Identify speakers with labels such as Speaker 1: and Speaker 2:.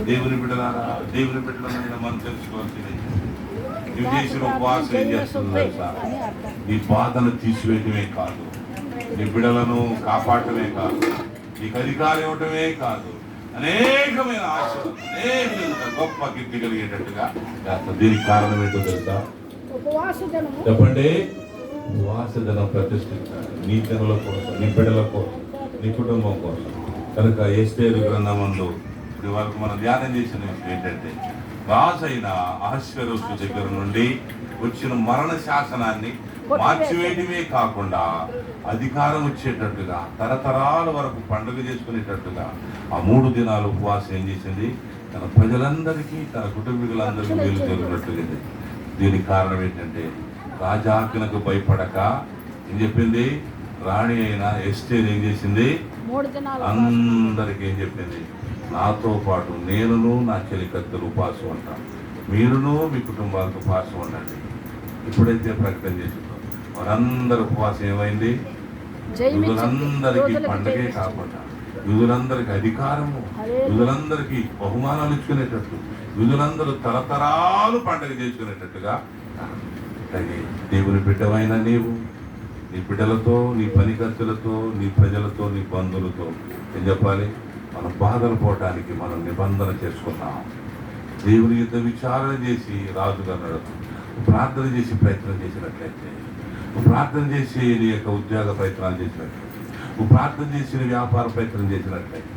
Speaker 1: దేవుని బిడ్డలారా, దేవుని బిడ్డలైన మనం తెలుసుకోవాల్సింది నువ్వు చేసిన ఉపవాసం ఏం చేస్తుంది తెలుసా? నీ బాధను తీసివేయటమే కాదు, నీ బిడ్డలను కాపాడటమే కాదు, నీకు అధికారం ఇవ్వటమే కాదు, అనేకమైన ఆశలు అనేక గొప్ప కీర్తి కలిగేటట్టుగా చేస్తాం. దీనికి కారణం ఏంటో తెలుసా? చెప్పండి. ఉపవాస దినం ప్రతిష్ఠించాలి నీ జనుల కోసం, నీ బిడ్డల కోసం, నీ కుటుంబం కోసం. కనుక ఎస్తేరు గ్రంథమందు ఇప్పుడు వరకు మనం ధ్యానం చేసిన విషయం ఏంటంటే, రాజైన అహష్వేరోషు దగ్గర నుండి వచ్చిన మరణ శాసనాన్ని మార్చివేయడమే కాకుండా అధికారం వచ్చేటట్టుగా తరతరాల వరకు పండుగ చేసుకునేటట్టుగా ఆ 3 దినాలు ఉపవాసం ఏం చేసింది? తన ప్రజలందరికీ, తన కుటుంబీకులందరికీ వీలు జరిగినట్టుగా. దీనికి కారణం ఏంటంటే, రాజాజ్ఞకు భయపడక ఏం చెప్పింది? రాణి అయిన ఎస్తేరు ఏం చేసింది? అందరికి ఏం చెప్పింది? నాతో పాటు నేనును నా చెలికత్తెలు ఉపవాసం ఉంటాం, మీరును మీ కుటుంబాలకు ఉపవాసం ఉండండి. ఎప్పుడైతే ప్రకటన చేసిందో వారందరూ ఉపవాసం ఏమైంది? యూదులందరికీ పండగే కాకుండా యూదులందరికీ అధికారము, యూదులందరికీ బహుమానాలు ఇచ్చుకునేటట్టు, యూదులందరూ తరతరాలు పండగ చేసుకునేటట్టుగా. అలాగే దేవుని బిడ్డమైన నీవు నీ బిడ్డలతో, నీ పని ఖర్చులతో, నీ ప్రజలతో, నీ బంధువులతో ఏం చెప్పాలి? మన బాధలు పోవటానికి మనం నిబంధన చేసుకున్నాం. దేవుని యుద్ధ విచారణ చేసి రాజుగా నడుపు, ప్రార్థన చేసి ప్రయత్నం చేసినట్లయితే, ప్రార్థన చేసి నీ యొక్క ఉద్యోగ ప్రయత్నాలు చేసినట్లయితే, ప్రార్థన చేసి వ్యాపార ప్రయత్నం చేసినట్లయితే,